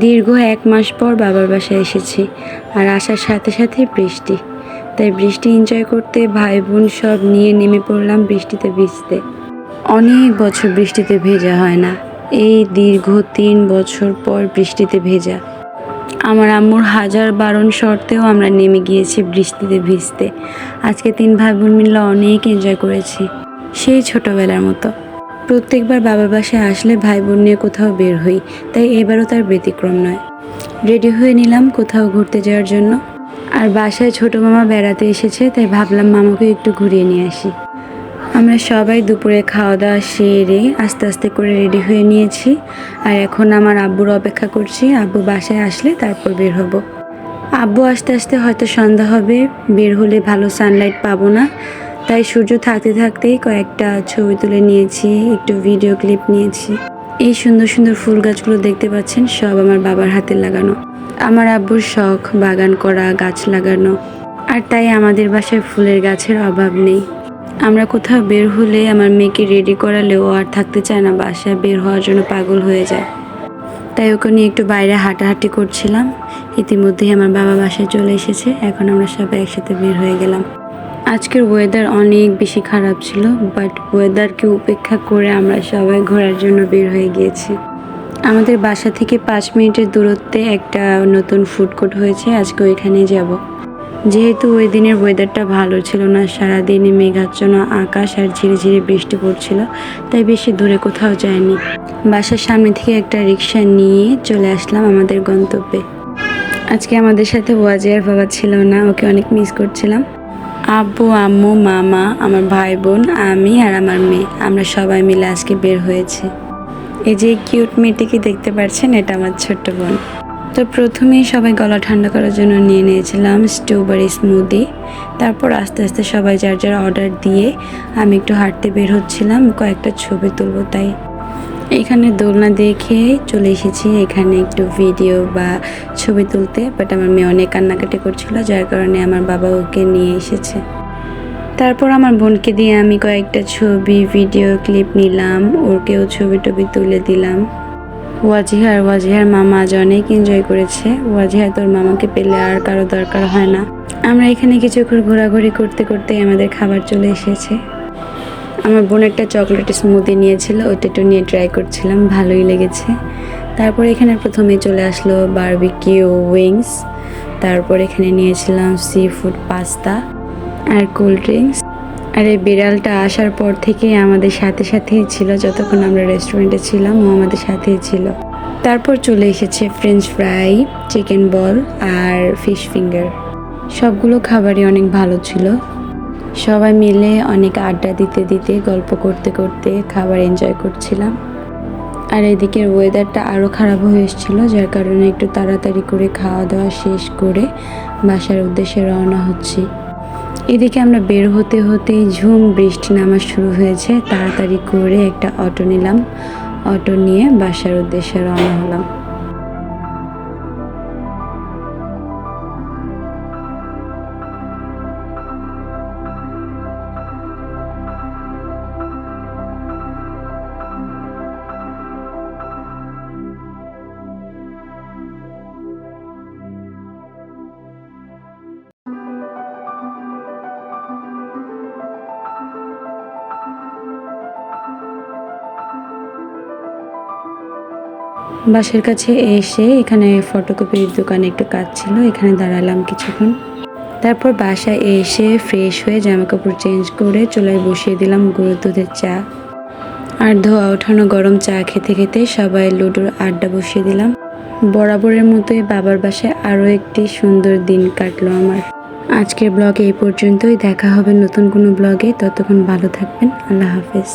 দীর্ঘ 1 মাস পর বাবার বাসায় এসেছি, আর আসার সাথে সাথে বৃষ্টি। তাই বৃষ্টি এনজয় করতে ভাই বোন সব নিয়ে নেমে পড়লাম বৃষ্টিতে ভিজতে। অনেক বছর বৃষ্টিতে ভেজা হয় না, এই দীর্ঘ 3 বছর পর বৃষ্টিতে ভেজা। আমার আম্মুর হাজার বারণ সত্ত্বেও আমরা নেমে গিয়েছি বৃষ্টিতে ভিজতে। আজকে 3 ভাই বোন মিলে অনেক এনজয় করেছি, সেই ছোটোবেলার মতো। প্রত্যেকবার বাবার বাসায় আসলে ভাই বোন নিয়ে কোথাও বের হই, তাই এবারও তার ব্যতিক্রম নয়। রেডি হয়ে নিলাম কোথাও ঘুরতে যাওয়ার জন্য। আর বাসায় ছোটো মামা বেড়াতে এসেছে, তাই ভাবলাম মামাকে একটু ঘুরিয়ে নিয়ে আসি। আমরা সবাই দুপুরে খাওয়া দাওয়া সেরে আস্তে আস্তে করে রেডি হয়ে নিয়েছি। আর এখন আমার আব্বুর অপেক্ষা করছি, আব্বু বাসায় আসলে তারপর বের হব। আব্বু আস্তে আস্তে হয়তো সন্ধ্যা হবে, বের হলে ভালো সানলাইট পাবো না, তাই সূর্য থাকতে থাকতেই কয়েকটা ছবি তুলে নিয়েছি, একটু ভিডিও ক্লিপ নিয়েছি। এই সুন্দর সুন্দর ফুল গাছগুলো দেখতে পাচ্ছেন, সব আমার বাবার হাতে লাগানো। আমার আব্বুর শখ বাগান করা, গাছ লাগানো, আর তাই আমাদের বাসায় ফুলের গাছের অভাব নেই। আমরা কোথাও বের হলে আমার মেয়েকে রেডি করালেও আর থাকতে চায় না, বাসায় বের হওয়ার জন্য পাগল হয়ে যায়। তাই ওকে নিয়ে একটু বাইরে হাঁটাহাঁটি করছিলাম। ইতিমধ্যেই আমার বাবা বাসায় চলে এসেছে, এখন আমরা সবাই একসাথে বের হয়ে গেলাম। আজকের ওয়েদার অনেক বেশি খারাপ ছিল, বাট ওয়েদারকে উপেক্ষা করে আমরা সবাই ঘোরার জন্য বের হয়ে গিয়েছি। আমাদের বাসা থেকে 5 মিনিটের দূরত্বে একটা নতুন ফুড কোর্ট হয়েছে, আজকে ওইখানে যাব। যেহেতু ওই দিনের ওয়েদারটা ভালো ছিল না, সারাদিনই মেঘাচ্ছন্ন আকাশ আর ঝিরিঝিরি বৃষ্টি পড়ছিল, তাই বেশি দূরে কোথাও যায়নি। বাসার সামনে থেকে একটা রিক্সা নিয়ে চলে আসলাম আমাদের গন্তব্যে। আজকে আমাদের সাথে ওয়াজিয়ার বাবা ছিল না, ওকে অনেক মিস করছিলাম। আব্বু, আম্মু, মামা, আমার ভাই বোন, আমি আর আমার মেয়ে, আমরা সবাই মিলে আজকে বের হয়েছি। এই যে কিউট মেয়েটিকে দেখতে পাচ্ছেন, এটা আমার ছোট্ট বোন। তো প্রথমেই সবাই গলা ঠান্ডা করার জন্য নিয়ে নিয়েছিলাম স্ট্রবেরি স্মুদি। তারপর আস্তে আস্তে সবাই যার যার অর্ডার দিয়ে আমি একটু হাঁটতে বের হচ্ছিলাম, কয়েকটা ছবি তুলবো তাই। এখানে দোলনা দেখে চলে এসেছি এখানে একটু ভিডিও বা ছবি তুলতে, বাট আমার মেয়ে অনেক কান্নাকাটি করছিল, যার কারণে আমার বাবা ওকে নিয়ে এসেছে। তারপর আমার বোনকে দিয়ে আমি কয়েকটা ছবি ভিডিও ক্লিপ নিলাম, ওকেও ছবি টবি তুলে দিলাম। ওয়াজিহার মামা আজ অনেক এনজয় করেছে। ওয়াজিহা তোর মামাকে পেলে আর কারো দরকার হয় না। আমরা এখানে কিছুক্ষণ ঘোরাঘুরি করতে করতে আমাদের খাবার চলে এসেছে। আমার বোন একটা চকলেট স্মুদি নিয়েছিল, ওইটা একটু নিয়ে ট্রাই করছিলাম, ভালোই লেগেছে। তারপর এখানে প্রথমে চলে আসলো বারবিকিউ উইংস। তারপর এখানে নিয়েছিলাম সি ফুড পাস্তা আর কোল্ড ড্রিঙ্কস। আর এই বিড়ালটা আসার পর থেকে আমাদের সাথে সাথেই ছিল, যতক্ষণ আমরা রেস্টুরেন্টে ছিলাম ও আমাদের সাথেই ছিল। তারপর চলে এসেছে ফ্রেঞ্চ ফ্রাই, চিকেন বল আর ফিশ ফিঙ্গার। সবগুলো খাবারই অনেক ভালো ছিল। সবাই মিলে অনেক আড্ডা দিতে দিতে গল্প করতে করতে খাবার এনজয় করছিলাম। আর এদিকের ওয়েদারটা আরও খারাপ হয়ে এসেছিলো, যার কারণে একটু তাড়াতাড়ি করে খাওয়া দাওয়া শেষ করে বাসার উদ্দেশ্যে রওনা হচ্ছি। এদিকে আমরা বের হতে হতেই ঝুম বৃষ্টি নামা শুরু হয়েছে। তাড়াতাড়ি করে একটা অটো নিলাম, অটো নিয়ে বাসার উদ্দেশ্যে রওনা হলাম। বাসার কাছে এসে এখানে ফটোকপির দোকানে একটু কাজ ছিল, এখানে দাঁড়ালাম কিছুক্ষণ। তারপর বাসায় এসে ফ্রেশ হয়ে জামা কাপড় চেঞ্জ করে চুলায় বসিয়ে দিলাম গরুর দুধের চা। আর ধোয়া ওঠানো গরম চা খেতে খেতে সবাই লুডোর আড্ডা বসিয়ে দিলাম। বরাবরের মতোই বাবার বাসায় আরও একটি সুন্দর দিন কাটলো আমার। আজকের ব্লগে এই পর্যন্তই, দেখা হবে নতুন কোনো ব্লগে। ততক্ষণ ভালো থাকবেন, আল্লাহ হাফেজ।